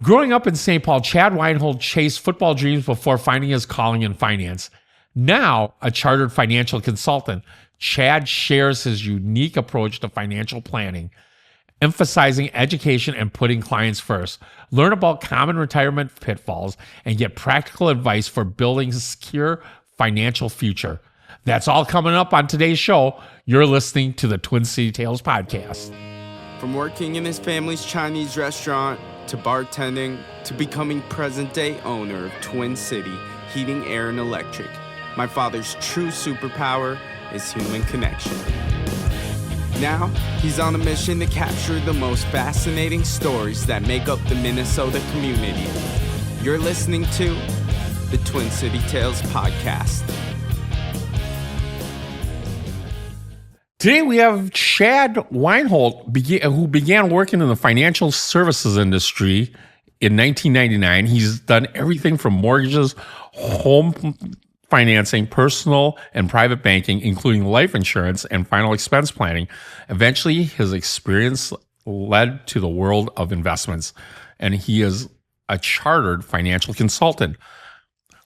Growing up in St. Paul, Chad Weinhold chased football dreams before finding his calling in finance. Now, a chartered financial consultant, Chad shares his unique approach to financial planning, emphasizing education and putting clients first. Learn about common retirement pitfalls and get practical advice for building a secure financial future. That's all coming up on today's show. You're listening to the Twin City Tales podcast. From working in his family's Chinese restaurant to bartending to becoming present-day owner of Twin City Heating, Air, and Electric, my father's true superpower is human connection. Now, he's on a mission to capture the most fascinating stories that make up the Minnesota community. You're listening to the Twin City Tales podcast. Today we have Chad Weinhold, who began working in the financial services industry in 1999. He's done everything from mortgages, home financing, personal and private banking, including life insurance and final expense planning. Eventually, his experience led to the world of investments, and he is a chartered financial consultant.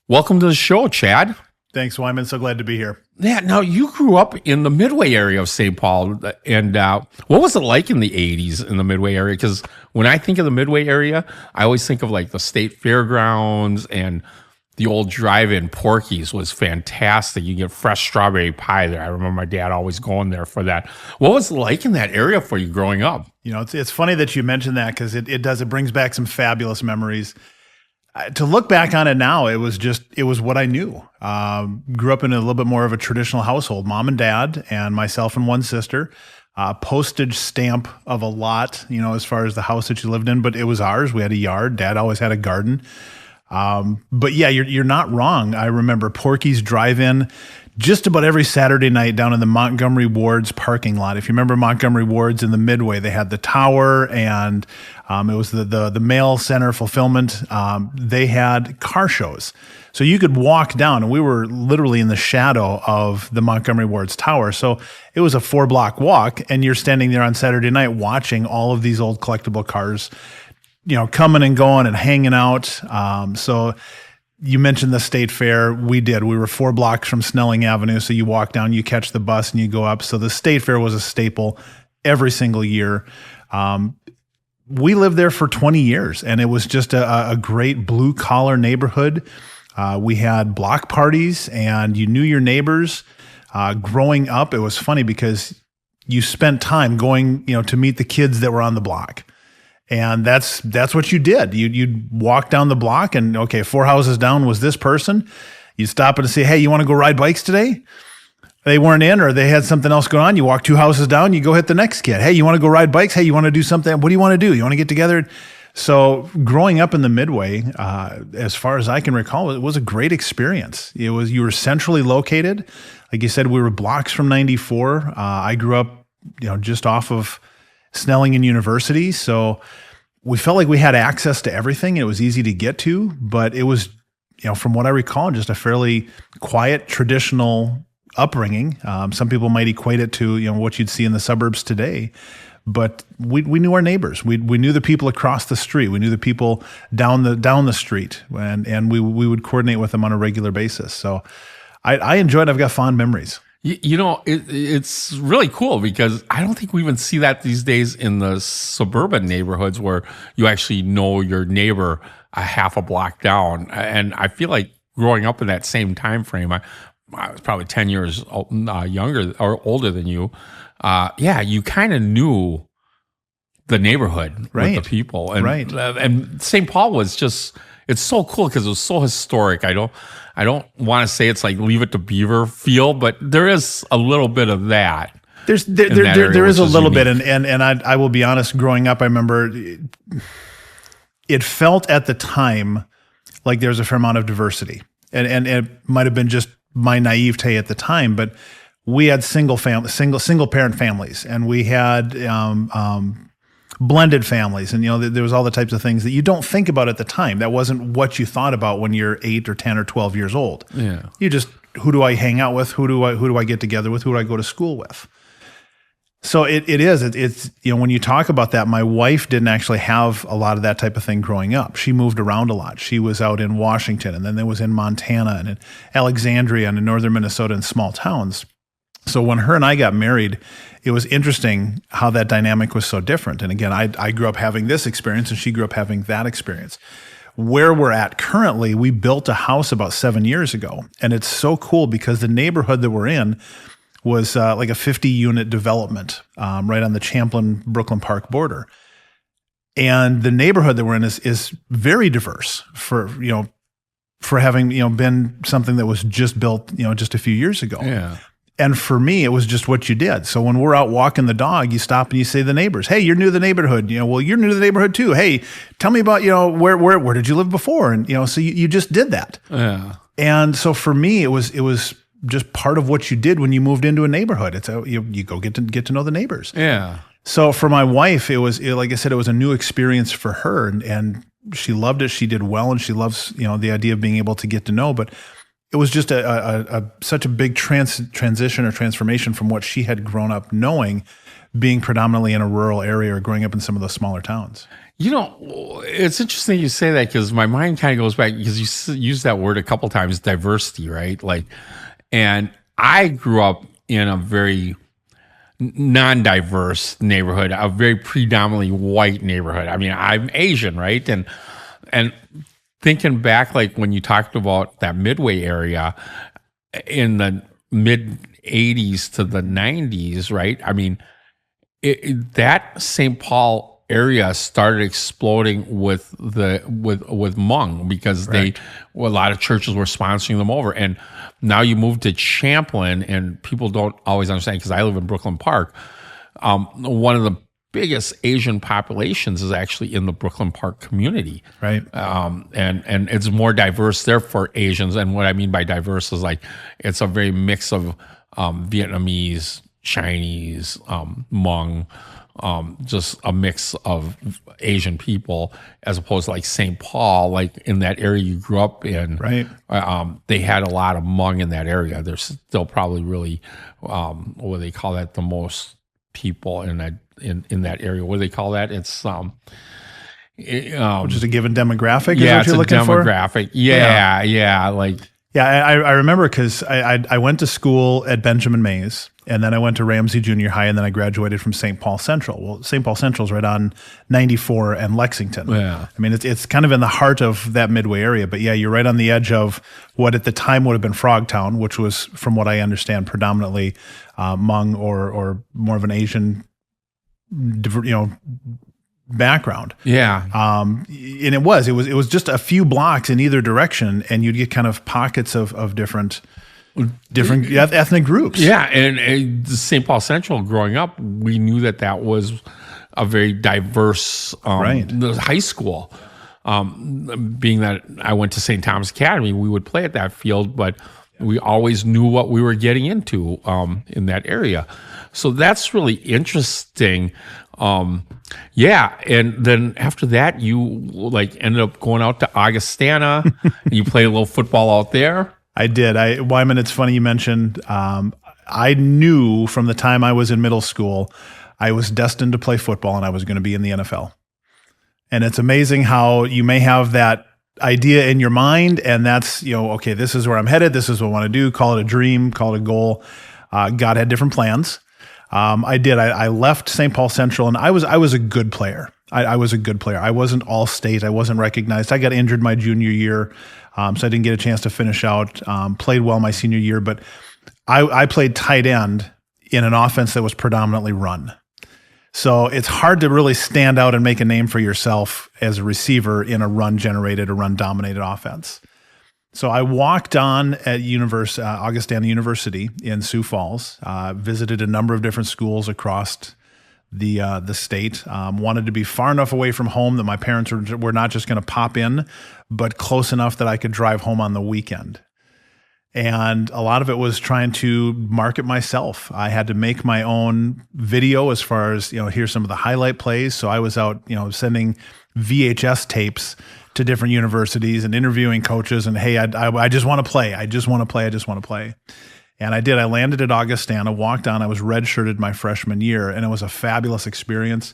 Welcome to the show, Chad. Thanks, Wyman. So glad to be here. Yeah, now you grew up in the Midway area of St. Paul, and what was it like in the 80s in the Midway area? Because when I think of the Midway area, I always think of like the state fairgrounds, and the old drive-in Porky's was fantastic. You get fresh strawberry pie there. I remember my dad always going there for that. What was it like in that area for you growing up? You know, it's funny that you mentioned that because it brings back some fabulous memories. To look back on it now, it was what I knew. Grew up in a little bit more of a traditional household, mom and dad and myself and one sister. Postage stamp of a lot, you know, as far as the house that you lived in, but it was ours. We had a yard. Dad always had a garden. But yeah, you're not wrong. I remember Porky's Drive-In just about every Saturday night down in the Montgomery Ward's parking lot. If you remember Montgomery Ward's in the Midway, they had the tower and it was the mail center fulfillment. They had car shows. So you could walk down, and we were literally in the shadow of the Montgomery Ward's tower. So it was a 4-block walk, and you're standing there on Saturday night watching all of these old collectible cars, you know, coming and going and hanging out. So you mentioned the state fair. We did. We were 4 blocks from Snelling Avenue. So you walk down, you catch the bus, and you go up. So the state fair was a staple every single year. We lived there for 20 years, and it was just a great blue-collar neighborhood. We had block parties, and you knew your neighbors. Growing up, it was funny because you spent time going, you know, to meet the kids that were on the block. And that's what you did. You'd walk down the block and, okay, 4 houses down was this person. You'd stop and say, hey, you want to go ride bikes today? They weren't in, or they had something else going on. You walk 2 houses down, you go hit the next kid. Hey, you want to go ride bikes? Hey, you want to do something? What do you want to do? You want to get together? So growing up in the Midway, as far as I can recall, it was a great experience. You were centrally located. Like you said, we were blocks from 94. I grew up, you know, just off of Snelling University. So we felt like we had access to everything. It was easy to get to, but it was, you know, from what I recall, just a fairly quiet, traditional upbringing. Some people might equate it to, you know, what you'd see in the suburbs today, but we knew our neighbors. We knew the people across the street. We knew the people down the street, and we would coordinate with them on a regular basis. So I enjoyed it. I've got fond memories. You know, it's really cool because I don't think we even see that these days in the suburban neighborhoods where you actually know your neighbor a half a block down. And I feel like growing up in that same time frame, I was probably 10 years younger or older than you. Yeah, you kind of knew the neighborhood, right, with the people. And, right. And St. Paul was just, it's so cool because it was so historic. I don't want to say it's like Leave It to Beaver feel, but there is a little bit of that. There is a little bit, and I will be honest. Growing up, I remember it felt at the time like there was a fair amount of diversity, and it might have been just my naivete at the time, but we had single parent families, and we had blended families, and you know there was all the types of things that you don't think about at the time. That wasn't what you thought about when you're 8 or 10 or 12 years old. Yeah, you just, who do I hang out with? Who do I get together with? Who do I go to school with? So it is. It's when you talk about that, my wife didn't actually have a lot of that type of thing growing up. She moved around a lot. She was out in Washington, and then there was in Montana and in Alexandria and in northern Minnesota in small towns. So when her and I got married, it was interesting how that dynamic was so different. And again, I grew up having this experience and she grew up having that experience. Where we're at currently, we built a house about 7 years ago. And it's so cool because the neighborhood that we're in was like a 50-unit development right on the Champlin-Brooklyn Park border. And the neighborhood that we're in is very diverse for having, been something that was just built, just a few years ago. Yeah. And for me, it was just what you did. So when we're out walking the dog, you stop and you say to the neighbors, "Hey, you're new to the neighborhood. Well, you're new to the neighborhood too. Hey, tell me about, where did you live before?" And, so you just did that. Yeah. And so for me, it was just part of what you did when you moved into a neighborhood. It's you go get to know the neighbors. Yeah. So for my wife, like I said, it was a new experience for her, and she loved it. She did well, and she loves, the idea of being able to get to know, but it was just such a big transition or transformation from what she had grown up knowing, being predominantly in a rural area or growing up in some of those smaller towns. It's interesting you say that because my mind kind of goes back because you used that word a couple times, diversity, right? And I grew up in a very non-diverse neighborhood, a very predominantly white neighborhood. I mean, I'm Asian, right? And thinking back, like when you talked about that Midway area in the mid 80s to the 90s, right? I mean, that St. Paul area started exploding with Hmong because a lot of churches were sponsoring them over. And now you move to Champlin, and people don't always understand because I live in Brooklyn Park. One of the biggest Asian populations is actually in the Brooklyn Park community. Right. And it's more diverse there for Asians. And what I mean by diverse is it's a very mix of Vietnamese, Chinese, Hmong, just a mix of Asian people, as opposed to St. Paul, in that area you grew up in. Right. They had a lot of Hmong in that area. There's still probably really, what do they call that? The most people in that area. What do they call that? It's just a given demographic. Yeah, is what you're it's a looking demographic. For? Yeah. I remember because I went to school at Benjamin Mays, and then I went to Ramsey Junior High, and then I graduated from St. Paul Central. Well, St. Paul Central is right on 94 and Lexington. Yeah. I mean, it's kind of in the heart of that Midway area, but yeah, you're right on the edge of what at the time would have been Frogtown, which was, from what I understand, predominantly Hmong or more of an Asian, background. Yeah. And it was just a few blocks in either direction, and you'd get kind of pockets of different ethnic groups. Yeah. And St. Paul Central, growing up, we knew that was a very diverse high school. Being that I went to St. Thomas Academy, we would play at that field, but we always knew what we were getting into in that area. So that's really interesting. Yeah. And then after that, you ended up going out to Augustana and you played a little football out there. I did. Wyman, it's funny you mentioned, I knew from the time I was in middle school, I was destined to play football and I was going to be in the NFL. And it's amazing how you may have that idea in your mind, and that's, okay, this is where I'm headed. This is what I want to do. Call it a dream, call it a goal. God had different plans. I did. I left St. Paul Central, and I was a good player. I was a good player. I wasn't all state. I wasn't recognized. I got injured my junior year, so I didn't get a chance to finish out. Played well my senior year, but I played tight end in an offense that was predominantly run. So it's hard to really stand out and make a name for yourself as a receiver in a run-generated or run-dominated offense. So I walked on at Augustana University in Sioux Falls, visited a number of different schools across the state, wanted to be far enough away from home that my parents were not just going to pop in, but close enough that I could drive home on the weekend. And a lot of it was trying to market myself. I had to make my own video as far as, here's some of the highlight plays. So I was out, sending VHS tapes to different universities and interviewing coaches and, hey, I just want to play. I just want to play. And I did. I landed at Augustana, walked on. I was redshirted my freshman year, and it was a fabulous experience.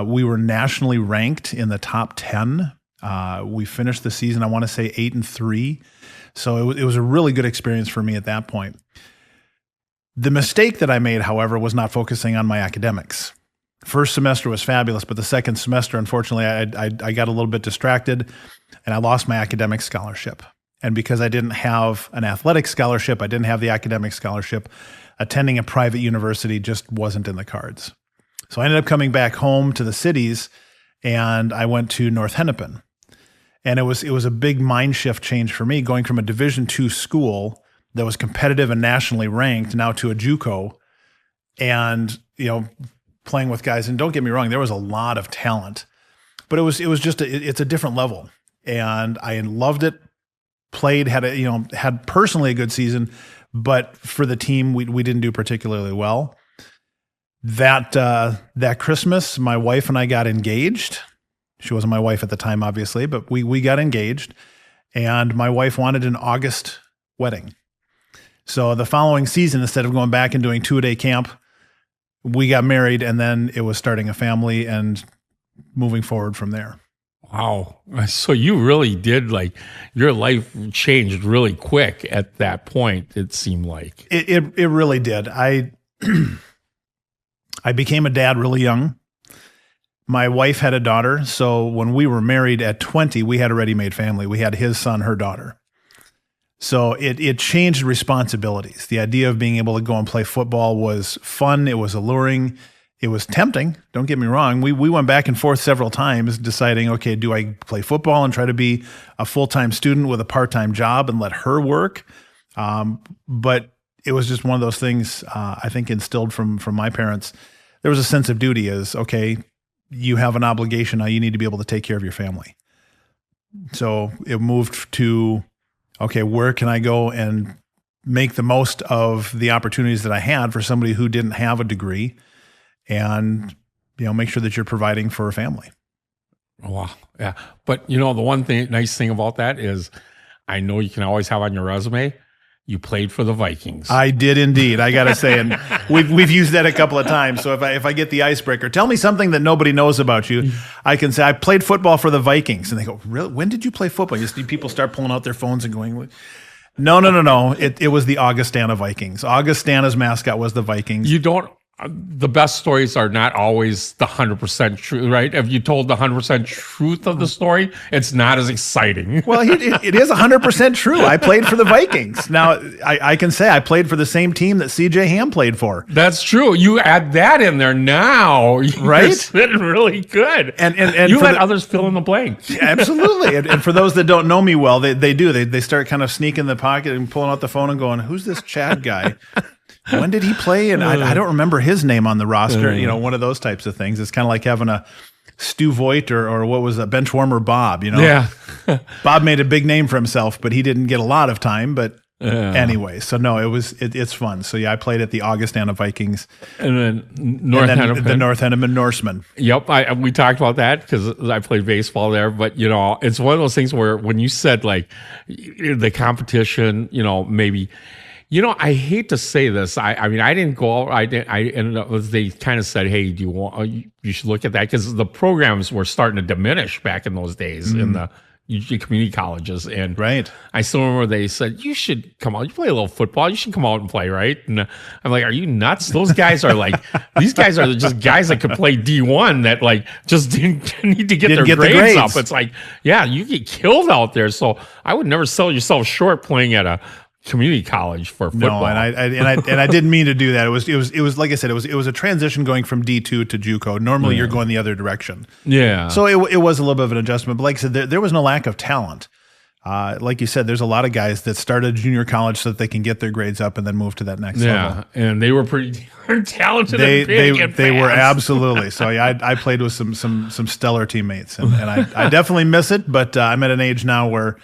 We were nationally ranked in the top 10. We finished the season, I want to say 8-3. So it was a really good experience for me at that point. The mistake that I made, however, was not focusing on my academics. First semester was fabulous, but the second semester, unfortunately, I got a little bit distracted and I lost my academic scholarship. And because I didn't have an athletic scholarship, I didn't have the academic scholarship, attending a private university just wasn't in the cards. So I ended up coming back home to the cities, and I went to North Hennepin. And it was a big mind shift change for me, going from a Division II school that was competitive and nationally ranked now to a JUCO, and playing with guys. And don't get me wrong, there was a lot of talent, but it was just it's a different level, and I loved it. Played, had personally a good season, but for the team, we didn't do particularly well. That Christmas, my wife and I got engaged. She wasn't my wife at the time, obviously, but we got engaged, and my wife wanted an August wedding. So the following season, instead of going back and doing 2-a-day camp, we got married, and then it was starting a family and moving forward from there. Wow. So you really did, your life changed really quick at that point, it seemed like. It really did. I became a dad really young. My wife had a daughter, so when we were married at 20, we had a ready-made family. We had his son, her daughter. So it changed responsibilities. The idea of being able to go and play football was fun. It was alluring. It was tempting. Don't get me wrong. We went back and forth several times deciding, okay, do I play football and try to be a full-time student with a part-time job and let her work? But it was just one of those things, I think, instilled from my parents. There was a sense of duty as, okay, you have an obligation now. You need to be able to take care of your family. So it moved to, okay, where can I go and make the most of the opportunities that I had for somebody who didn't have a degree, and make sure that you're providing for a family. Wow. Yeah. But the one nice thing about that is, I know you can always have on your resume, you played for the Vikings. I did indeed. I got to say, and we've used that a couple of times. So if I get the icebreaker, tell me something that nobody knows about you, I can say I played football for the Vikings, and they go, really? When did you play football? You see people start pulling out their phones and going, no. It was the Augustana Vikings. Augustana's mascot was the Vikings. The best stories are not always the 100% true, right? If you told the 100% truth of the story, it's not as exciting. Well, it is 100% true. I played for the Vikings. Now, I can say I played for the same team that C.J. Ham played for. That's true. You add that in there now, right? You're sitting really good. And you let others fill in the blank. Absolutely. And for those that don't know me well, they do. They start kind of sneaking the pocket and pulling out the phone and going, who's this Chad guy? When did he play? And I don't remember his name on the roster. One of those types of things. It's kind of like having a Stu Voigt or what was a bench warmer Bob, Yeah. Bob made a big name for himself, but he didn't get a lot of time. But anyway, so no, it's fun. So yeah, I played at the Augustana Vikings. And then the North Hennepin Norsemen. Yep. We talked about that because I played baseball there. But, it's one of those things where when you said the competition, maybe – I hate to say this. I mean, I didn't go out. I ended up. They kind of said, "Hey, do you want? You should look at that," because the programs were starting to diminish back in those days in the community colleges. And right, I still remember they said, "You should come out. You play a little football. You should come out and play." Right? And I'm like, "Are you nuts? Those guys are these guys are just guys that could play D1 that just didn't need to get their grades up." It's you get killed out there. So I would never sell yourself short playing at a community college for football. No, and I didn't mean to do that. It was like I said, it was a transition going from D2 to JUCO. Normally you're going the other direction. Yeah. So it was a little bit of an adjustment, but like I said, there was no lack of talent. Like you said, there's a lot of guys that started junior college so that they can get their grades up and then move to that next level. Yeah, and they were pretty talented. They were absolutely. So I played with some stellar teammates, and I definitely miss it. But I'm at an age now where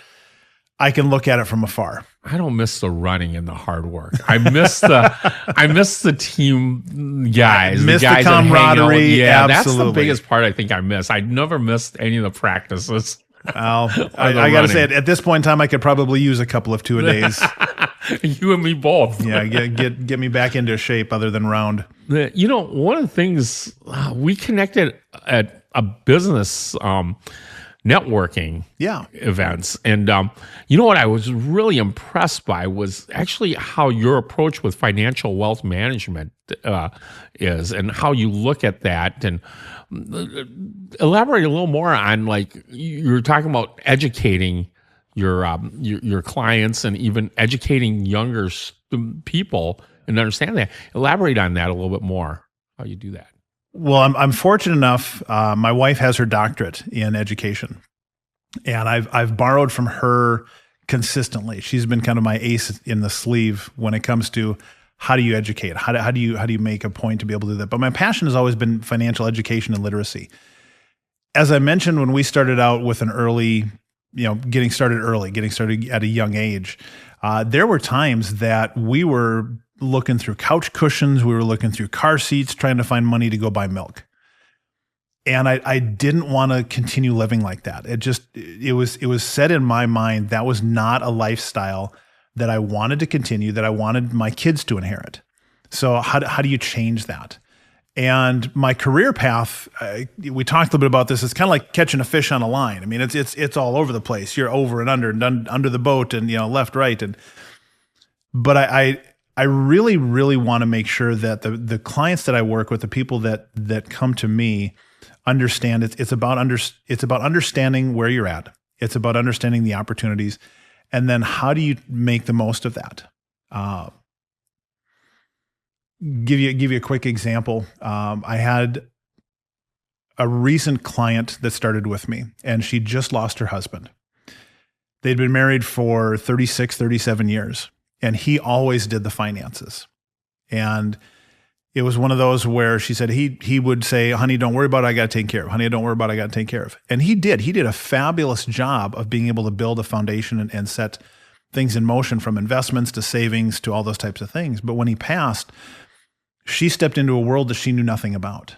I can look at it from afar. I don't miss the running and the hard work. I miss the team guys. Miss the guys the camaraderie. Yeah, absolutely. That's the biggest part I think I miss. I never missed any of the practices. Well, I got to say, at this point in time, I could probably use a couple of 2-a-days. You and me both. Yeah, get me back into shape other than round. One of the things we connected at a business networking events. And what I was really impressed by was actually how your approach with financial wealth management is and how you look at that. And elaborate a little more on, like, you're talking about educating your clients and even educating younger people and understand that. Elaborate on that a little bit more, how you do that. Well, I'm fortunate enough. My wife has her doctorate in education, and I've borrowed from her consistently. She's been kind of my ace in the sleeve when it comes to how do you educate, how do you make a point to be able to do that. But my passion has always been financial education and literacy. As I mentioned, when we started out with an early, getting started at a young age, there were times that we were looking through couch cushions, we were looking through car seats, trying to find money to go buy milk. And I didn't want to continue living like that. It was set in my mind that was not a lifestyle that I wanted to continue, that I wanted my kids to inherit. So how do you change that? And my career path, we talked a little bit about this. It's kind of like catching a fish on a line. I mean, it's all over the place. You're over and under the boat, and left, right, but I really, really want to make sure that the clients that I work with, the people that come to me, understand it's about understanding where you're at. It's about understanding the opportunities, and then how do you make the most of that? Give you a quick example. I had a recent client that started with me, and she just lost her husband. They'd been married for 36, 37 years, and he always did the finances. And it was one of those where she said he would say, honey, don't worry about it, I got to take care of. Honey, don't worry about it, I got to take care of. And he did. He did a fabulous job of being able to build a foundation and set things in motion, from investments to savings to all those types of things. But when he passed, she stepped into a world that she knew nothing about.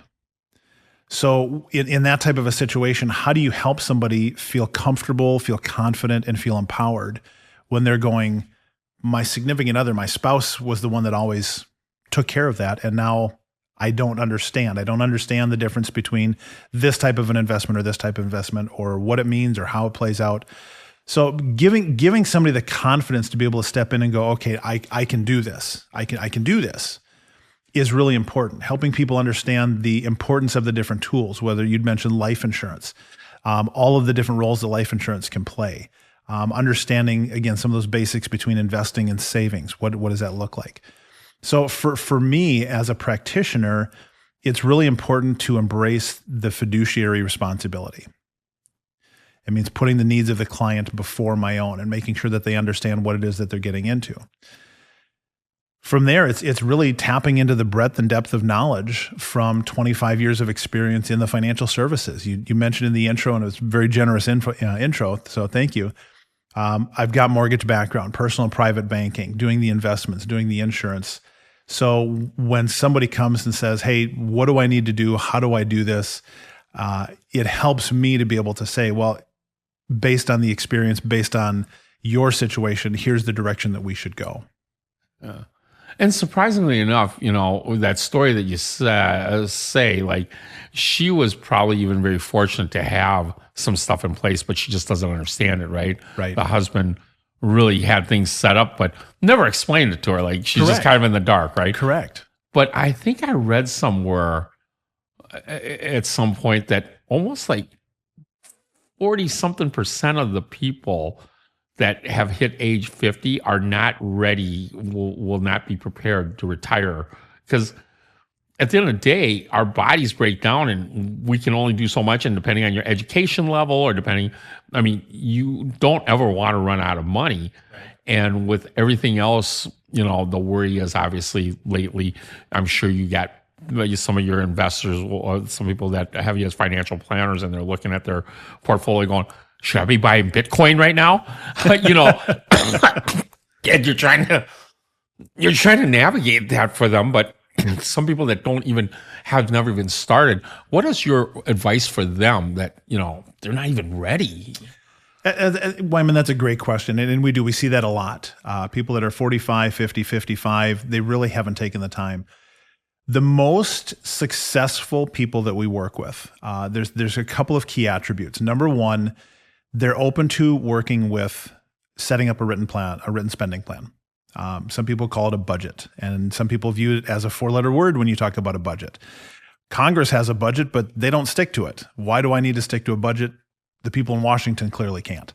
So in that type of a situation, how do you help somebody feel comfortable, feel confident, and feel empowered when they're going, my significant other, my spouse, was the one that always took care of that, and now I don't understand. I don't understand the difference between this type of an investment or this type of investment, or what it means or how it plays out. So giving somebody the confidence to be able to step in and go, okay, I can do this. I can do this, is really important. Helping people understand the importance of the different tools, whether you'd mentioned life insurance, all of the different roles that life insurance can play. Understanding, again, some of those basics between investing and savings. What does that look like? So for me as a practitioner, it's really important to embrace the fiduciary responsibility. It means putting the needs of the client before my own and making sure that they understand what it is that they're getting into. From there, it's really tapping into the breadth and depth of knowledge from 25 years of experience in the financial services. You mentioned in the intro, and it was a very generous intro, so thank you. I've got mortgage background, personal and private banking, doing the investments, doing the insurance. So when somebody comes and says, hey, what do I need to do? How do I do this? It helps me to be able to say, well, based on the experience, based on your situation, here's the direction that we should go. And surprisingly enough, that story that you say, like, she was probably even very fortunate to have some stuff in place, but she just doesn't understand it, right? Right. The husband really had things set up, but never explained it to her. Like, she's just kind of in the dark, right? Correct. But I think I read somewhere at some point that almost like 40-something% of the people that have hit age 50 are not ready, will not be prepared to retire. Because at the end of the day, our bodies break down and we can only do so much. And depending on your education level or you don't ever want to run out of money. Right. And with everything else, the worry is obviously lately, I'm sure you got some of your investors or some people that have you as financial planners, and they're looking at their portfolio going, should I be buying Bitcoin right now? And you're trying to navigate that for them, but some people that have never even started. What is your advice for them that they're not even ready? Wyman, that's a great question. And we see that a lot. People that are 45, 50, 55, they really haven't taken the time. The most successful people that we work with, there's a couple of key attributes. Number one, they're open to working with setting up a written spending plan. Some people call it a budget, and some people view it as a 4-letter word when you talk about a budget. Congress has a budget, but they don't stick to it. Why do I need to stick to a budget? The people in Washington clearly can't.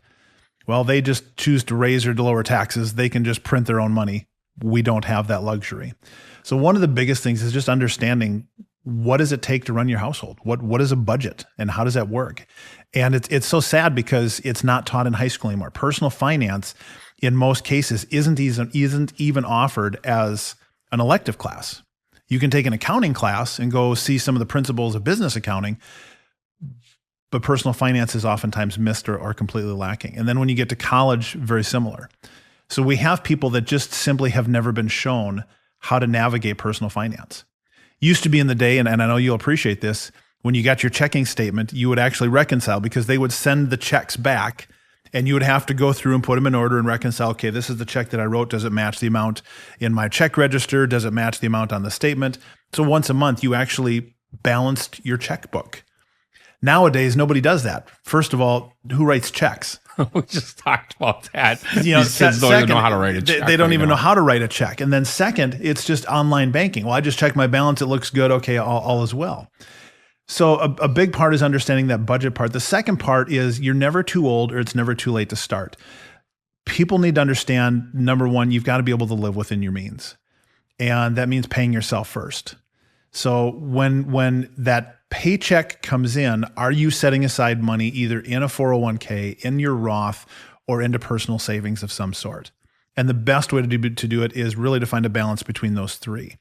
Well, they just choose to raise or to lower taxes. They can just print their own money. We don't have that luxury. So one of the biggest things is just understanding, what does it take to run your household? What is a budget and how does that work? And it's so sad because it's not taught in high school anymore. Personal finance, in most cases, isn't even offered as an elective class. You can take an accounting class and go see some of the principles of business accounting, but personal finance is oftentimes missed or completely lacking. And then when you get to college, very similar. So we have people that just simply have never been shown how to navigate personal finance. Used to be in the day, and I know you'll appreciate this, when you got your checking statement, you would actually reconcile because they would send the checks back and you would have to go through and put them in order and reconcile, okay, this is the check that I wrote. Does it match the amount in my check register? Does it match the amount on the statement? So once a month, you actually balanced your checkbook. Nowadays, nobody does that. First of all, who writes checks? We just talked about that. These kids don't even know how to write a check. They don't even know how to write a check. And then second, it's just online banking. Well, I just check my balance. It looks good. Okay, all is well. So a big part is understanding that budget part. The second part is you're never too old or it's never too late to start. People need to understand, number one, you've got to be able to live within your means. And that means paying yourself first. So when that paycheck comes in, are you setting aside money either in a 401k, in your Roth, or into personal savings of some sort? And the best way to do it is really to find a balance between those three.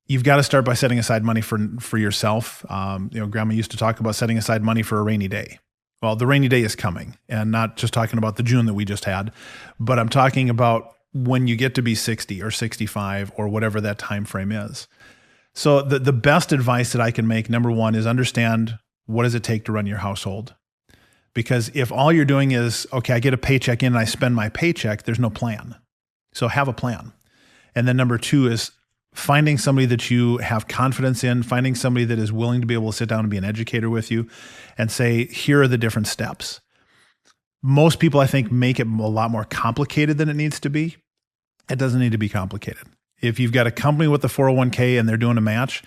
You've got to start by setting aside money for yourself. Grandma used to talk about setting aside money for a rainy day. Well, the rainy day is coming, and not just talking about the June that we just had, but I'm talking about when you get to be 60 or 65 or whatever that time frame is. So the best advice that I can make, number one, is understand, what does it take to run your household? Because if all you're doing is, okay, I get a paycheck in and I spend my paycheck, there's no plan. So have a plan. And then number two is finding somebody that you have confidence in, finding somebody that is willing to be able to sit down and be an educator with you and say, here are the different steps. Most people, I think, make it a lot more complicated than it needs to be. It doesn't need to be complicated. If you've got a company with a 401k and they're doing a match,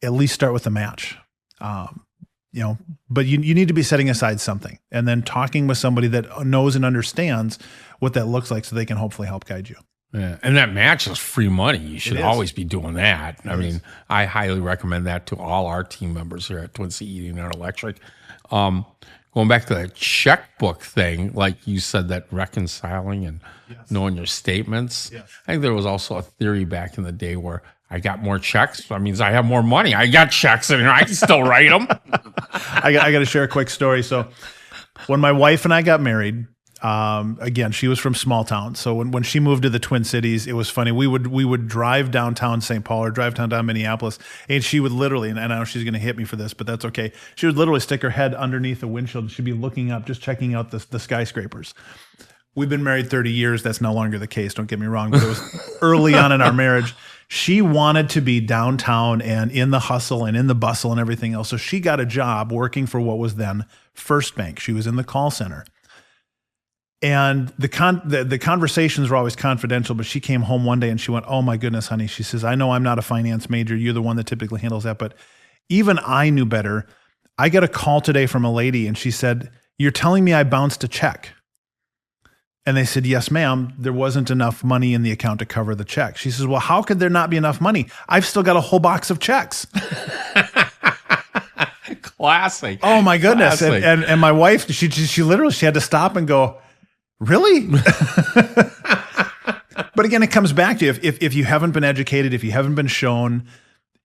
at least start with the match. But you need to be setting aside something and then talking with somebody that knows and understands what that looks like so they can hopefully help guide you. Yeah. And that match is free money. You should always be doing that. I mean, I highly recommend that to all our team members here at Twin City Heating and Electric. Going back to that checkbook thing, like you said, that reconciling and knowing your statements. Yes. I think there was also a theory back in the day where I got more checks. That means I have more money. I got checks in here. I can still write them. I got to share a quick story. So when my wife and I got married, again, she was from small town. So when she moved to the Twin Cities, it was funny. We would drive downtown St. Paul or drive downtown Minneapolis, and she would literally, and I know she's going to hit me for this, but that's okay. She would literally stick her head underneath the windshield. She'd be looking up, just checking out the skyscrapers. We've been married 30 years. That's no longer the case. Don't get me wrong, but it was early on in our marriage. She wanted to be downtown and in the hustle and in the bustle and everything else. So she got a job working for what was then First Bank. She was in the call center. And the conversations were always confidential, but she came home one day and she went, "Oh my goodness, honey." She says, "I know I'm not a finance major. You're the one that typically handles that, but even I knew better. I got a call today from a lady and she said, 'You're telling me I bounced a check?' And they said, 'Yes, ma'am. There wasn't enough money in the account to cover the check.' She says, 'Well, how could there not be enough money? I've still got a whole box of checks.'" Classic. Oh my goodness. And my wife, she literally, she had to stop and go, "Really?" But again, it comes back to if you haven't been educated, if you haven't been shown,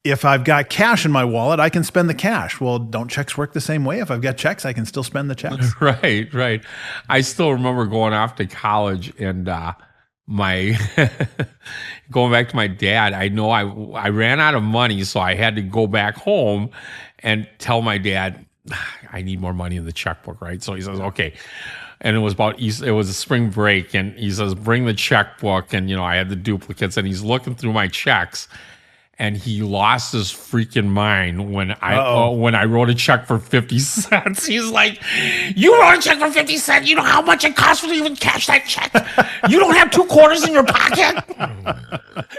if I've got cash in my wallet, I can spend the cash. Well, don't checks work the same way? If I've got checks, I can still spend the checks. Right. I still remember going off to college and my going back to my dad. I know I ran out of money, so I had to go back home and tell my dad, I need more money in the checkbook, right? So he says, okay. And it was it was a spring break, and he says, bring the checkbook. And, I had the duplicates, and he's looking through my checks. And he lost his freaking mind when I wrote a check for 50 cents. He's like, you wrote a check for 50 cents? You know how much it costs for you to even cash that check? You don't have 2 quarters in your pocket?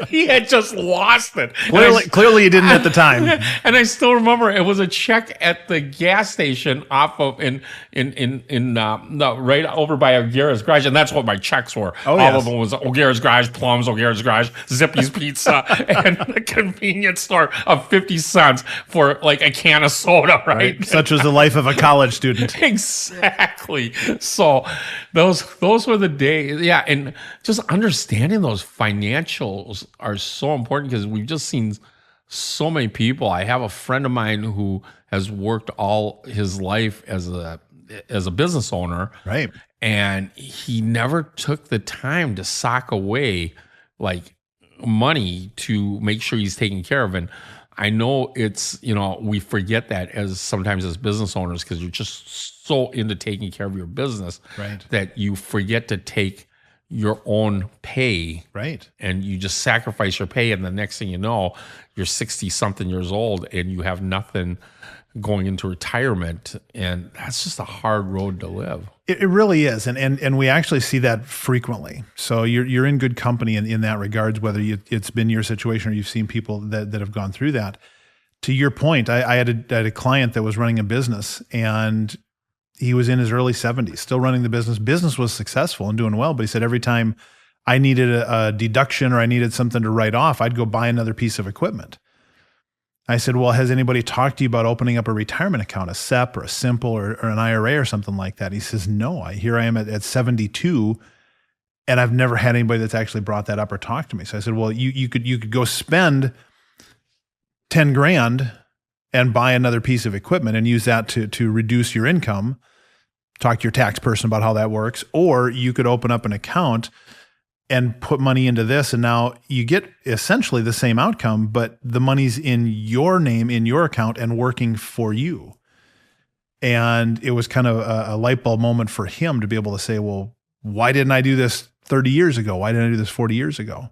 He had just lost it. Clearly you didn't at the time. And I still remember it was a check at the gas station off of right over by O'Gara's Garage. And that's what my checks were. All of them was O'Gara's Garage, Plums, O'Gara's Garage, Zippy's Pizza, and the convenience store of 50 cents for like a can of soda, right? Such was the life of a college student. Exactly. So those were the days. Yeah. And just understanding those financials are so important because we've just seen so many people. I have a friend of mine who has worked all his life as a business owner. Right. And he never took the time to sock away like money to make sure he's taken care of. And I know it's, we forget that sometimes as business owners, because you're just so into taking care of your business, right, that you forget to take your own pay. Right. And you just sacrifice your pay. And the next thing you know, you're 60 something years old and you have nothing going into retirement. And that's just a hard road to live. It really is. And we actually see that frequently. So you're in good company in that regards, whether it's been your situation or you've seen people that have gone through that. To your point, I had a client that was running a business, and he was in his early 70s, still running the business. Business was successful and doing well, but he said every time I needed a deduction or I needed something to write off, I'd go buy another piece of equipment. I said, well, has anybody talked to you about opening up a retirement account, a SEP or a Simple or an IRA or something like that? He says, no, here I am at 72, and I've never had anybody that's actually brought that up or talked to me. So I said, well, you could go spend 10 grand and buy another piece of equipment and use that to reduce your income. Talk to your tax person about how that works. Or you could open up an account and put money into this, and now you get essentially the same outcome, but the money's in your name, in your account, and working for you. And it was kind of a light bulb moment for him to be able to say, well, why didn't I do this 30 years ago? Why didn't I do this 40 years ago?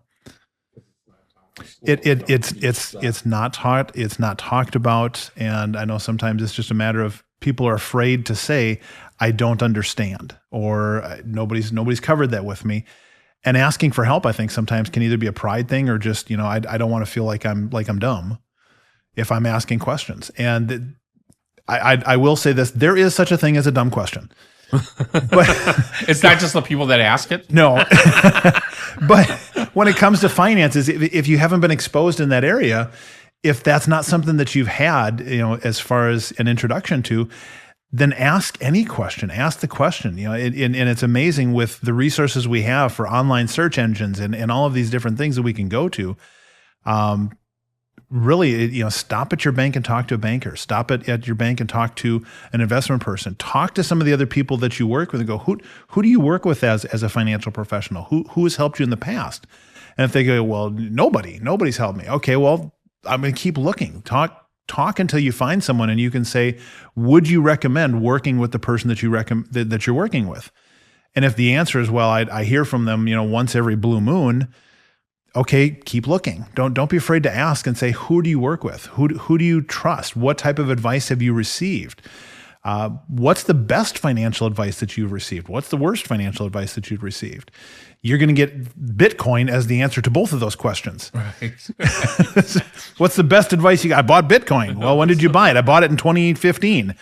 It's not taught. It's not talked about. And I know sometimes it's just a matter of people are afraid to say, I don't understand, or nobody's covered that with me. And asking for help, I think sometimes can either be a pride thing or just, I don't want to feel like I'm dumb if I'm asking questions. And I will say this, there is such a thing as a dumb question. But it's not just the people that ask it. No. But when it comes to finances, if you haven't been exposed in that area, if that's not something that you've had, as far as an introduction to, then ask any question. Ask the question. And it's amazing with the resources we have for online search engines and all of these different things that we can go to. Really, stop at your bank and talk to a banker. Stop at your bank and talk to an investment person. Talk to some of the other people that you work with and go, who do you work with as a financial professional? Who has helped you in the past? And if they go, well, nobody's helped me. Okay, well, I'm going to keep looking. Talk until you find someone, and you can say, would you recommend working with the person that you're working with? And if the answer is, well, I hear from them, once every blue moon, okay, keep looking. Don't be afraid to ask and say, who do you work with? Who do you trust? What type of advice have you received? What's the best financial advice that you've received? What's the worst financial advice that you've received? You're going to get Bitcoin as the answer to both of those questions. Right. What's the best advice you got? I bought Bitcoin. Well, when did you buy it? I bought it in 2015.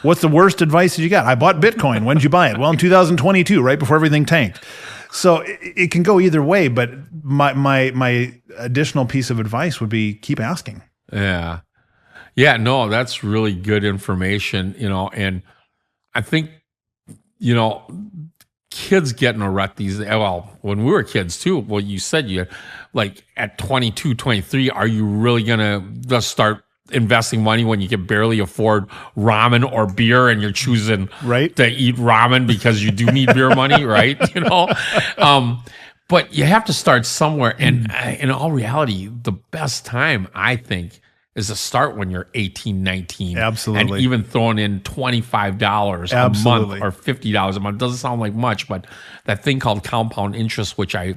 What's the worst advice that you got? I bought Bitcoin. When did you buy it? Well, in 2022, right before everything tanked. So it can go either way, but my additional piece of advice would be keep asking. Yeah. Yeah, no, that's really good information, and I think, kids get in a rut when we were kids too, well, you said like at 22, 23, are you really going to just start investing money when you can barely afford ramen or beer and you're choosing to eat ramen because you do need beer money, right? But you have to start somewhere. And in all reality, the best time, I think, is to start when you're 18, 19. Absolutely. And even throwing in $25 a Absolutely. month or $50 a month doesn't sound like much, but that thing called compound interest, which I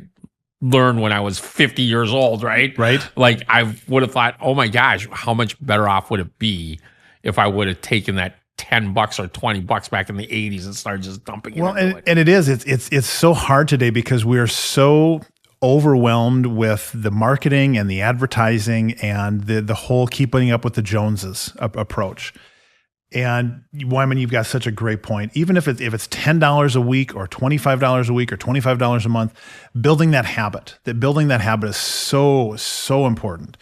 learned when I was 50 years old, right? Right. Like I would have thought, oh my gosh, how much better off would it be if I would have taken that $10 or $20 back in the 80s and started just dumping it into it. And it's so hard today because we're so overwhelmed with the marketing and the advertising and the whole keeping up with the Joneses approach. And Wyman, you've got such a great point. Even if it's $10 a week or $25 a week or $25 a month, building that habit is so important.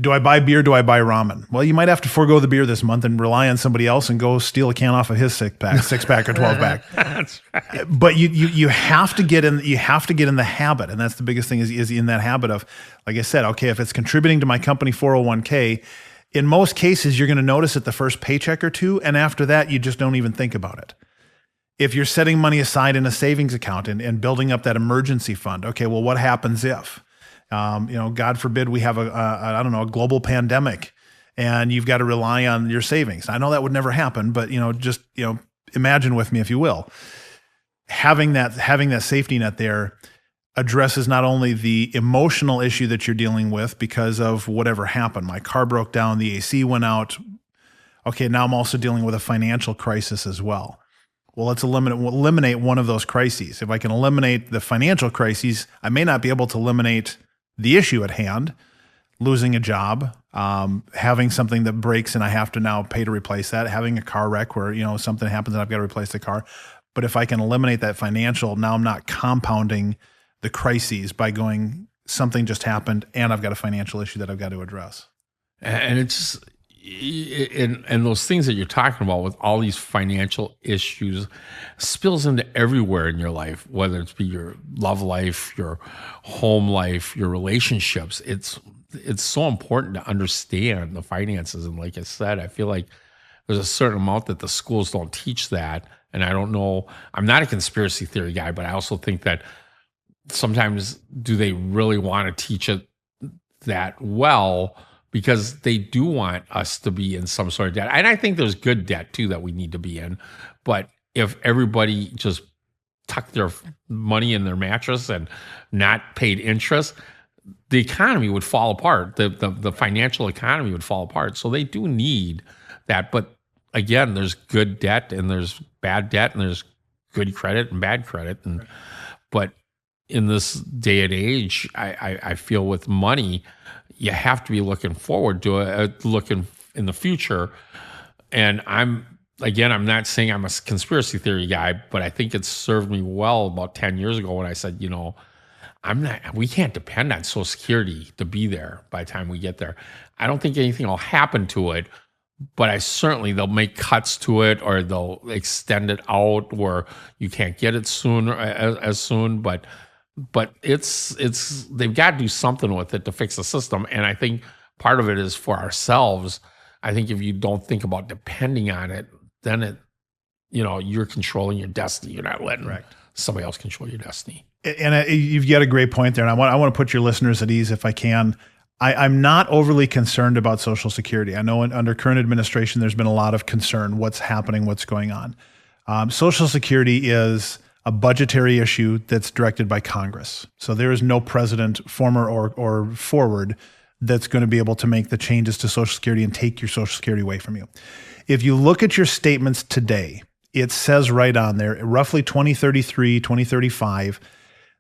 Do I buy beer? Do I buy ramen? Well, you might have to forego the beer this month and rely on somebody else and go steal a can off of his six pack or 12 pack. That's right. But you have to get in the habit, and that's the biggest thing is in that habit of, like I said, okay, if it's contributing to my company 401k, in most cases you're going to notice it the first paycheck or two, and after that you just don't even think about it. If you're setting money aside in a savings account and building up that emergency fund, okay, well, what happens if? God forbid we have a global pandemic and you've got to rely on your savings. I know that would never happen, but just imagine with me, if you will, having that safety net there addresses not only the emotional issue that you're dealing with because of whatever happened. My car broke down, the AC went out. Okay, now I'm also dealing with a financial crisis as well. Well, let's eliminate one of those crises. If I can eliminate the financial crises, I may not be able to eliminate the issue at hand, losing a job, having something that breaks and I have to now pay to replace that, having a car wreck where, something happens and I've got to replace the car. But if I can eliminate that financial, now I'm not compounding the crises by going, something just happened and I've got a financial issue that I've got to address. And it's and those things that you're talking about with all these financial issues spills into everywhere in your life, whether it's be your love life, your home life, your relationships. It's so important to understand the finances. And like I said, I feel like there's a certain amount that the schools don't teach that. And I don't know, I'm not a conspiracy theory guy, but I also think that sometimes do they really want to teach it that well? Because they do want us to be in some sort of debt. And I think there's good debt too that we need to be in. But if everybody just tucked their money in their mattress and not paid interest, the economy would fall apart. The financial economy would fall apart. So they do need that. But again, there's good debt and there's bad debt and there's good credit and bad credit. But in this day and age, I feel with money, you have to be looking forward to it, looking in the future. And I'm not saying I'm a conspiracy theory guy, but I think it served me well about 10 years ago when I said, we can't depend on Social Security to be there by the time we get there. I don't think anything will happen to it, but they'll make cuts to it or they'll extend it out where you can't get it as soon, but they've got to do something with it to fix the system. And I think part of it is for ourselves. I think if you don't think about depending on it, then you're controlling your destiny. You're not letting somebody else control your destiny. And you've got a great point there. And I want to put your listeners at ease if I can. I'm not overly concerned about Social Security. I know under current administration, there's been a lot of concern. What's happening? What's going on? Social Security is a budgetary issue that's directed by Congress. So there is no president, former or forward, that's going to be able to make the changes to Social Security and take your Social Security away from you. If you look at your statements today, it says right on there, roughly 2033, 2035,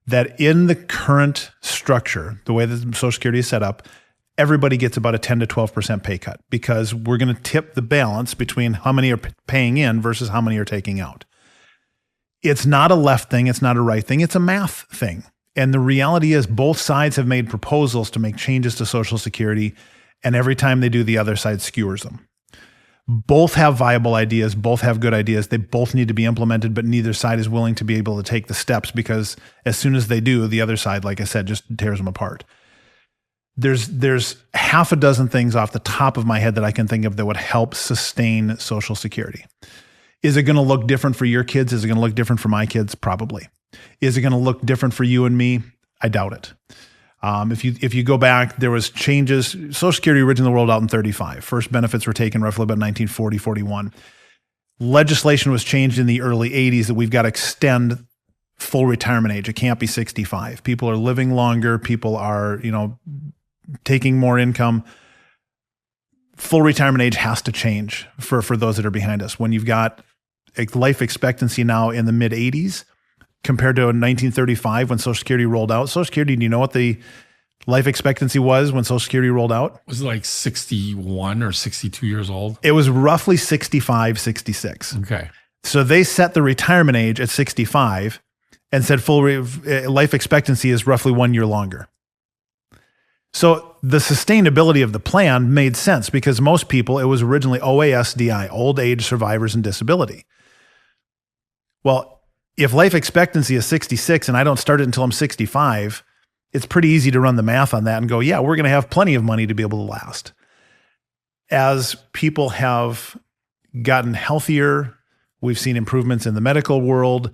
that in the current structure, the way that Social Security is set up, everybody gets about a 10 to 12% pay cut because we're going to tip the balance between how many are paying in versus how many are taking out. It's not a left thing. It's not a right thing. It's a math thing. And the reality is both sides have made proposals to make changes to Social Security. And every time they do, the other side skewers them. Both have viable ideas. Both have good ideas. They both need to be implemented, but neither side is willing to be able to take the steps because as soon as they do, the other side, like I said, just tears them apart. There's half a dozen things off the top of my head that I can think of that would help sustain Social Security. Is it going to look different for your kids? Is it going to look different for my kids? Probably. Is it going to look different for you and me? I doubt it. If you go back, there was changes. Social Security originally rolled out in 35. First benefits were taken roughly about 1940, 41. Legislation was changed in the early 80s that we've got to extend full retirement age. It can't be 65. People are living longer. People are, taking more income. Full retirement age has to change for those that are behind us. When you've got a life expectancy now in the mid 80s compared to 1935 when Social Security rolled out. Social Security, do you know what the life expectancy was when Social Security rolled out? Was it like 61 or 62 years old? It was roughly 65, 66. Okay. So they set the retirement age at 65 and said life expectancy is roughly 1 year longer. So the sustainability of the plan made sense because most people, it was originally OASDI, Old Age Survivors and Disability. Well, if life expectancy is 66 and I don't start it until I'm 65, it's pretty easy to run the math on that and go, yeah, we're going to have plenty of money to be able to last. As people have gotten healthier, we've seen improvements in the medical world.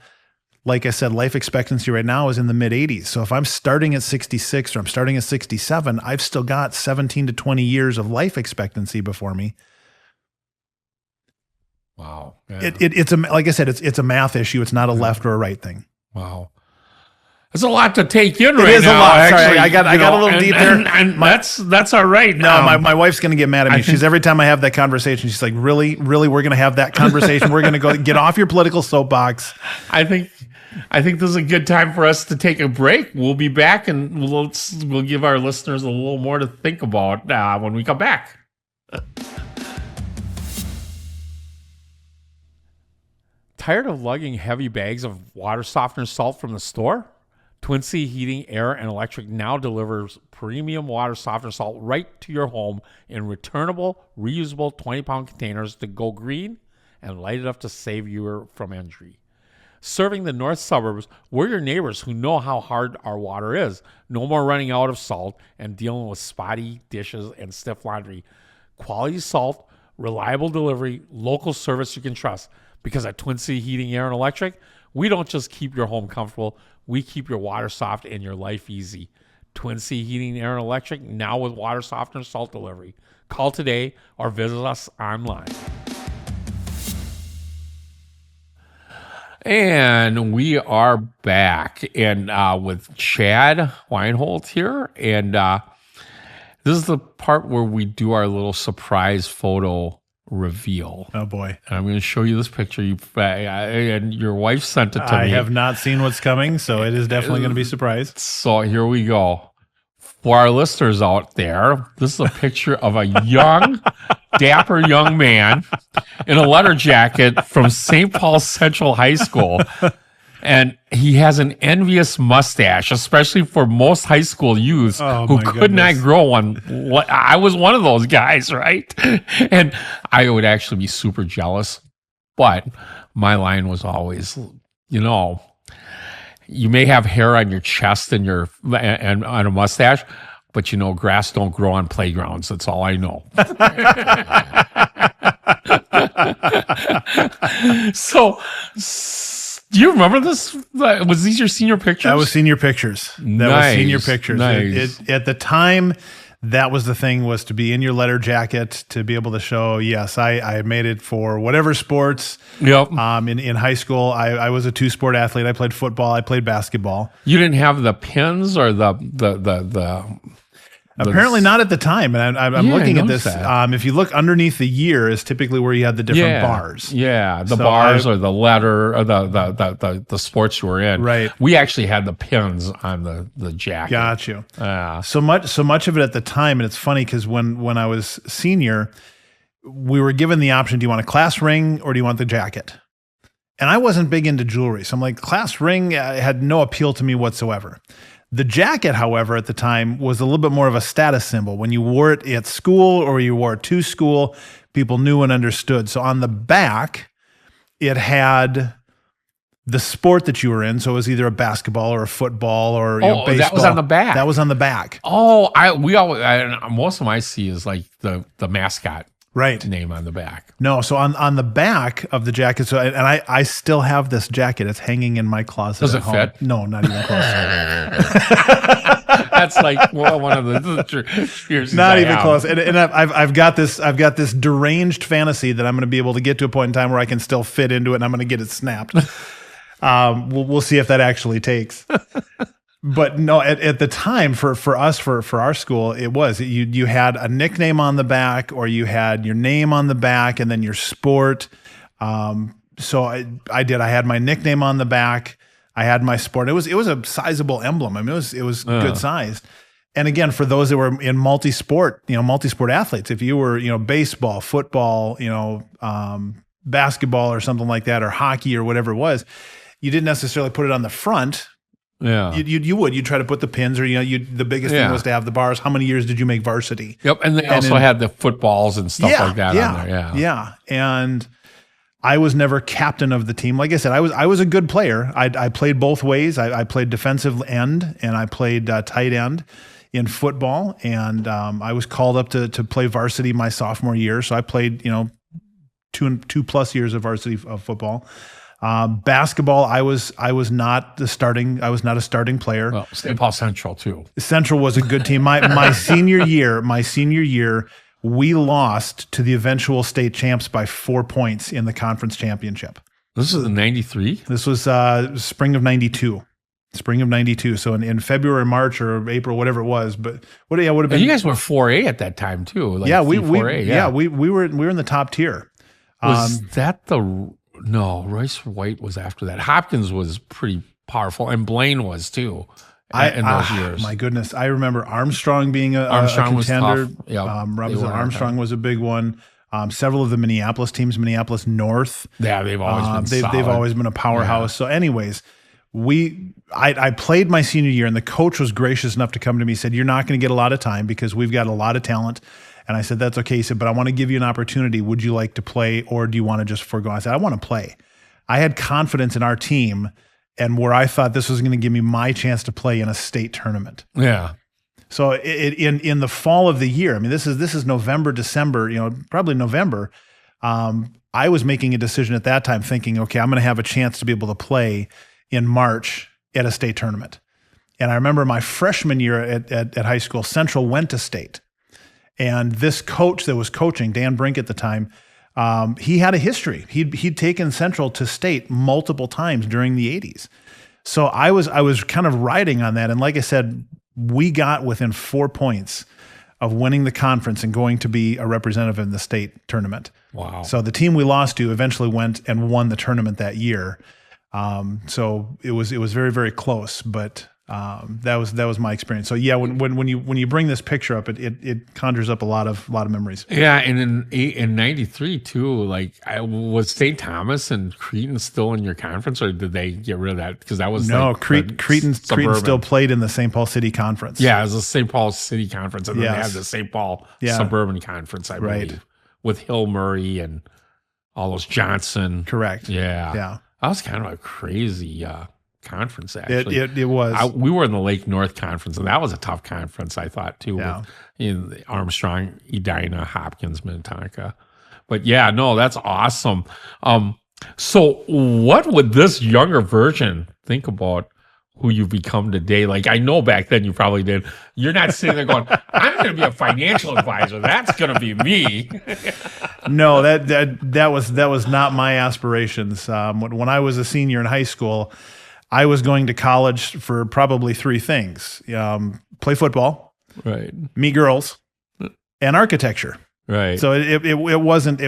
Like I said, life expectancy right now is in the mid 80s. So if I'm starting at 66 or I'm starting at 67, I've still got 17 to 20 years of life expectancy before me. Wow. Yeah. It's like I said, it's a math issue. It's not a left or a right thing. Wow. It's a lot to take in right now. It is a lot. Actually, Sorry, I got a little deep there. And that's all right. No, my wife's going to get mad at me. She's every time I have that conversation, she's like, really, we're going to have that conversation. We're going to go get off your political soapbox. I think this is a good time for us to take a break. We'll be back and we'll give our listeners a little more to think about when we come back. Tired of lugging heavy bags of water softener salt from the store? Twin Sea Heating, Air, and Electric now delivers premium water softener salt right to your home in returnable, reusable 20-pound containers to go green and light it up to save you from injury. Serving the north suburbs, we're your neighbors who know how hard our water is. No more running out of salt and dealing with spotty dishes and stiff laundry. Quality salt, reliable delivery, local service you can trust. Because at Twin Sea Heating, Air, and Electric, we don't just keep your home comfortable, we keep your water soft and your life easy. Twin Sea Heating, Air, and Electric, now with water softener salt delivery. Call today or visit us online. And we are back and with Chad Weinhold here. And this is the part where we do our little surprise photo reveal. Oh boy. And I'm going to show you this picture. And your wife sent it to me. I have not seen what's coming, so it is definitely going to be a surprise. So here we go. For our listeners out there, this is a picture of a young, dapper young man in a letter jacket from St. Paul Central High School. And he has an envious mustache, especially for most high school youths who could not grow one. I was one of those guys, right? And I would actually be super jealous. But my line was always, you may have hair on your chest and on a mustache, but grass don't grow on playgrounds. That's all I know. So, do you remember this? Was these your senior pictures? That was senior pictures. Nice. At the time, that was the thing, was to be in your letter jacket, to be able to show, yes, I made it for whatever sports. Yep. In high school, I was a two-sport athlete. I played football. I played basketball. You didn't have the pins or the Apparently not at the time. And I'm looking at this. If you look underneath the year is typically where you had the different bars. Yeah, the bars or the letter or the sports you were in. Right. We actually had the pins on the jacket. Got you. So much of it at the time, and it's funny because when I was senior, we were given the option: do you want a class ring or do you want the jacket? And I wasn't big into jewelry, so I'm like, class ring had no appeal to me whatsoever. The jacket, however, at the time was a little bit more of a status symbol. When you wore it at school or you wore it to school, people knew and understood. So on the back, it had the sport that you were in. So it was either a basketball or a football or baseball. That was on the back. That was on the back. Oh, most of my see is like the mascot. Right. Name on the back. No, so on the back of the jacket, and I still have this jacket. It's hanging in my closet. Does it fit? No, not even close. That's like one of the experiences. Not even close. And I've got this deranged fantasy that I'm going to be able to get to a point in time where I can still fit into it, and I'm going to get it snapped. We'll see if that actually takes. But no, at the time for us, for our school, it was you had a nickname on the back, or you had your name on the back, and then your sport. So I had my nickname on the back. I had my sport. It was a sizable emblem. I mean, it was good sized. And again, for those that were in multi-sport athletes, if you were, baseball, football, basketball or something like that, or hockey or whatever it was, you didn't necessarily put it on the front. Yeah, you'd try to put the pins, or the biggest thing was to have the bars. How many years did you make varsity? Yep, and they also had the footballs and stuff like that on there. Yeah. And I was never captain of the team. Like I said, I was a good player. I played both ways. I played defensive end, and I played tight end in football. And I was called up to play varsity my sophomore year. So I played 2+ years of varsity of football. Basketball, I was not a starting player. Well, St. Paul Central too. Central was a good team. My senior year, we lost to the eventual state champs by 4 points in the conference championship. This was in '93. This was spring of '92. So in February, March, or April, whatever it was. But would have been. And you guys were 4A at that time too. Like we 4A. We were in the top tier. Was that No, Royce White was after that. Hopkins was pretty powerful, and Blaine was too in those years. My goodness, I remember Armstrong being a contender. Was tough. Yep. Armstrong was a big one. Several of the Minneapolis teams, Minneapolis North. Yeah, they've always been solid. They've always been a powerhouse. Yeah. So, anyways, I played my senior year, and the coach was gracious enough to come to me and said, "You're not going to get a lot of time because we've got a lot of talent." And I said, "That's okay." He said, "But I want to give you an opportunity. Would you like to play, or do you want to just forego?" I said, "I want to play." I had confidence in our team, and where I thought this was going to give me my chance to play in a state tournament. Yeah. So in the fall of the year, I mean, this is November, December, probably November. I was making a decision at that time, thinking, okay, I'm going to have a chance to be able to play in March at a state tournament. And I remember my freshman year at high school, Central went to state. And this coach that was coaching, Dan Brink at the time, he had a history. He'd taken Central to state multiple times during the 80s. So I was kind of riding on that. And like I said, we got within 4 points of winning the conference and going to be a representative in the state tournament. Wow. So the team we lost to eventually went and won the tournament that year. So it was very, very close, but that was my experience. So yeah, when you bring this picture up, it conjures up a lot of memories. Yeah, and in '93 too. Like, was St. Thomas and Cretin still in your conference, or did they get rid of that? Because that was Cretin still played in the St. Paul City Conference. Yeah, it was the St. Paul City Conference, and then they had the St. Paul Suburban Conference, I believe, with Hill Murray and all those Johnson. Correct. Yeah. That was kind of a crazy conference, actually. It was. We were in the Lake North Conference, and that was a tough conference, I thought, too. Yeah. With, Armstrong, Edina, Hopkins, Minnetonka. But yeah, no, that's awesome. So what would this younger version think about who you've become today? Like, I know back then you probably did. You're not sitting there going, I'm going to be a financial advisor. That's going to be me. No, that was not my aspirations. When I was a senior in high school, I was going to college for probably three things: play football, right, meet girls, and architecture. Right. So it wasn't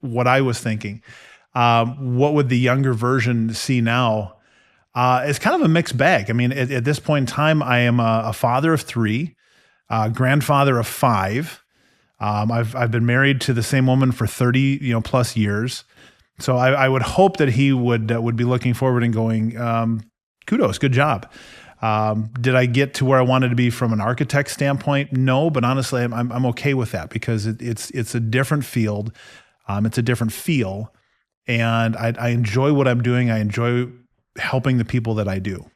what I was thinking. What would the younger version see now? It's kind of a mixed bag. I mean, at this point in time, I am a father of three, grandfather of five. I've been married to the same woman for 30 plus years. So I would hope that he would be looking forward and going, kudos, good job. Did I get to where I wanted to be from an architect standpoint? No, but honestly, I'm okay with that because it's a different field, it's a different feel, and I enjoy what I'm doing. I enjoy helping the people that I do.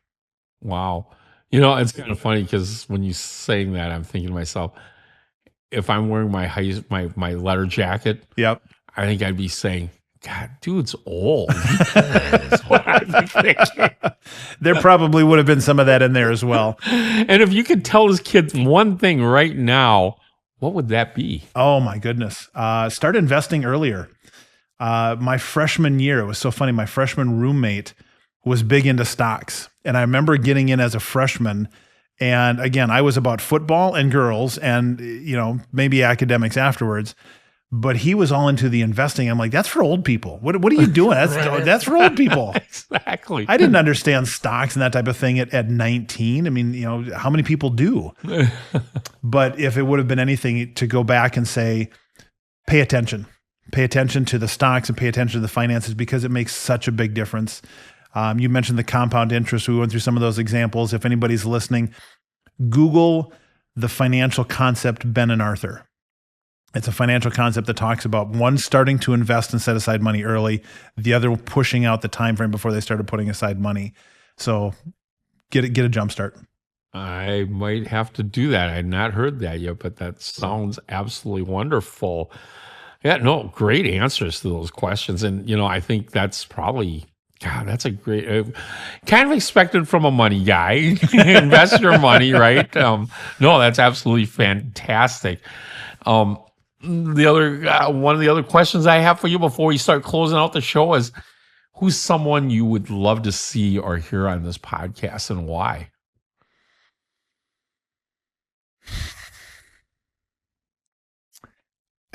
Wow, it's kind of funny because when you're saying that, I'm thinking to myself, if I'm wearing my leather jacket, yep, I think I'd be saying, God, dude's old. I There probably would have been some of that in there as well. And if you could tell his kids one thing right now, what would that be? Oh my goodness. Start investing earlier. My freshman year, it was so funny. My freshman roommate was big into stocks. And I remember getting in as a freshman. And again, I was about football and girls and, maybe academics afterwards. But he was all into the investing. I'm like, that's for old people. What are you doing? That's for old people. Exactly. I didn't understand stocks and that type of thing at 19. I mean, how many people do? But if it would have been anything to go back and say, pay attention to the stocks and pay attention to the finances because it makes such a big difference. You mentioned the compound interest. We went through some of those examples. If anybody's listening, Google the financial concept Ben and Arthur. It's a financial concept that talks about one starting to invest and set aside money early, the other pushing out the time frame before they started putting aside money. So get a jump start. I might have to do that. I had not heard that yet, but that sounds absolutely wonderful. Yeah, no, great answers to those questions. And, I think that's probably, God, that's a great, kind of expected from a money guy. Invest your money, right? No, that's absolutely fantastic. One of the other questions I have for you before we start closing out the show is, who's someone you would love to see or hear on this podcast and why?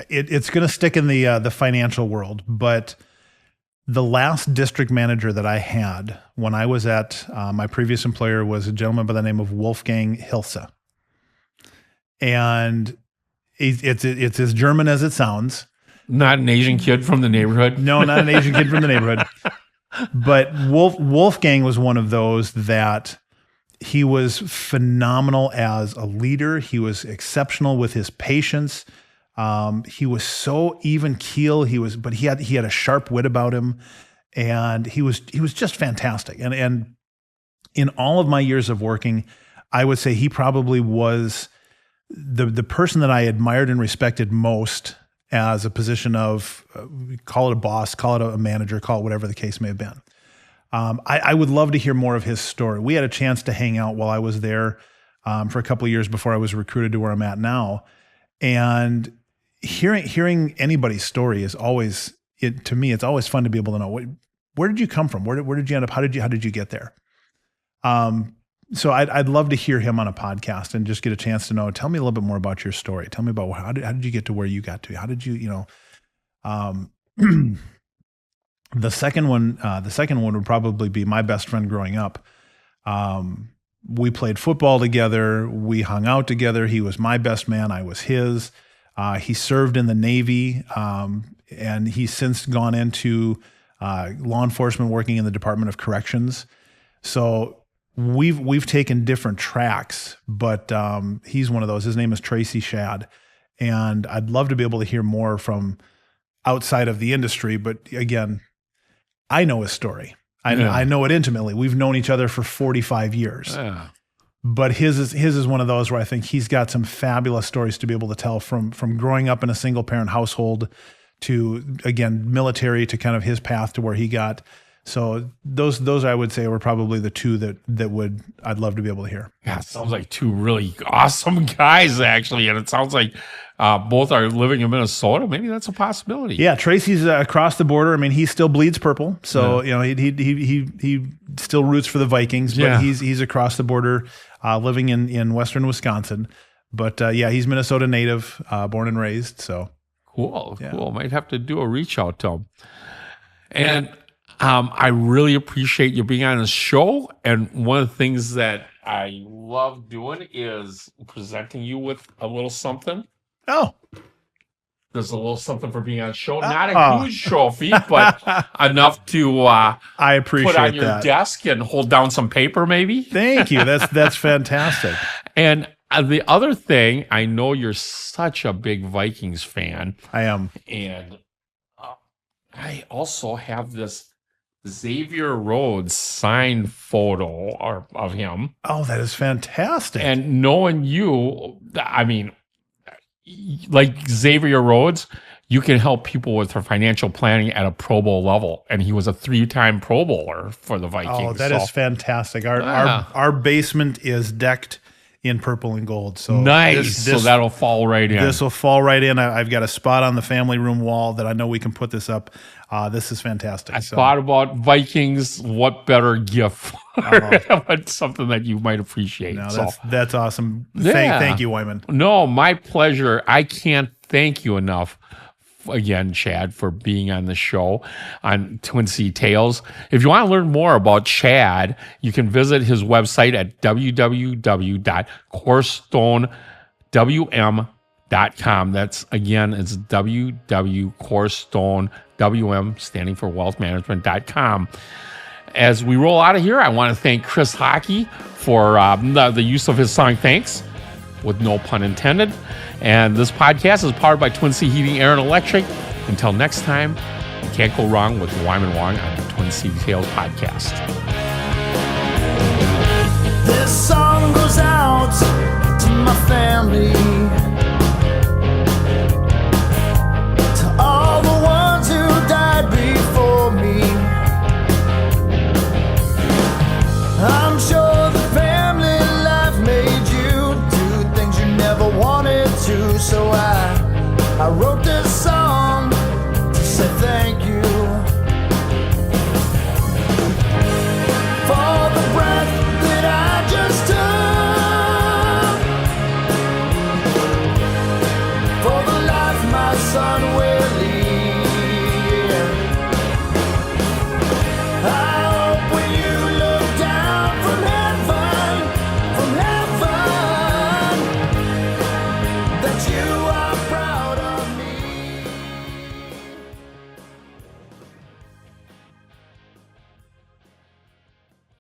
It's going to stick in the financial world, but the last district manager that I had when I was at my previous employer was a gentleman by the name of Wolfgang Hilse. And it's as German as it sounds. Not an Asian kid from the neighborhood? No, not an Asian kid from the neighborhood. But Wolfgang was one of those that he was phenomenal as a leader. He was exceptional with his patience. He was so even keel. But he had a sharp wit about him, and he was just fantastic. And in all of my years of working, I would say he probably was the person that I admired and respected most as a position of, call it a boss, call it a manager, call it whatever the case may have been. I would love to hear more of his story. We had a chance to hang out while I was there for a couple of years before I was recruited to where I'm at now. And hearing anybody's story is always, to me, it's always fun to be able to know, where did you come from? Where did you end up? How did you get there? So I'd love to hear him on a podcast and just get a chance to know, tell me a little bit more about your story. Tell me about how did you get to where you got to? How did you, the second one would probably be my best friend growing up. We played football together. We hung out together. He was my best man. I was his. He served in the Navy, and he's since gone into law enforcement, working in the Department of Corrections. So we've taken different tracks, but he's one of those. His name is Tracy Shad, and I'd love to be able to hear more from outside of the industry. But again, I know his story. I know it intimately. We've known each other for 45 years. Yeah. But his is one of those where I think he's got some fabulous stories to be able to tell from growing up in a single parent household to, again, military, to kind of his path to where he got. So those I would say were probably the two that I'd love to be able to hear. Yeah, it sounds like two really awesome guys, actually, and it sounds like both are living in Minnesota. Maybe that's a possibility. Yeah, Tracy's across the border. I mean, he still bleeds purple, so he still roots for the Vikings, but he's across the border, living in western Wisconsin. But he's Minnesota native, born and raised. So cool. Might have to do a reach out to him. And I really appreciate you being on the show. And one of the things that I love doing is presenting you with a little something. Oh. There's a little something for being on the show. Not a huge trophy, but enough to I appreciate put on your desk and hold down some paper, maybe. Thank you. That's fantastic. And the other thing, I know you're such a big Vikings fan. I am. And I also have this Xavier Rhodes signed photo of him. Oh, that is fantastic. And knowing you, I mean, like Xavier Rhodes, you can help people with their financial planning at a Pro Bowl level. And he was a 3-time Pro Bowler for the Vikings. Oh, that is fantastic. Our basement is decked in purple and gold. So nice. So that'll fall right in. This will fall right in. I've got a spot on the family room wall that I know we can put this up. This is fantastic. I thought about Vikings. What better gift? It's something that you might appreciate. No, that's awesome. Thank you, Wyman. No, my pleasure. I can't thank you enough. Again, Chad, for being on the show on Twin Sea Tales. If you want to learn more about Chad, you can visit his website at www.corestonewm.com. That's, again, it's www.corestonewm, standing for wealthmanagement.com. As we roll out of here, I want to thank Chris Hockey for the use of his song Thanks, with no pun intended. And this podcast is powered by Twin Sea Heating, Air, and Electric. Until next time, you can't go wrong with Wyman Wong on the Twin Sea Tales podcast. This song goes out to my family, to all the ones who died before me. I'm sure the family life made you do things you never wanted to, so I wrote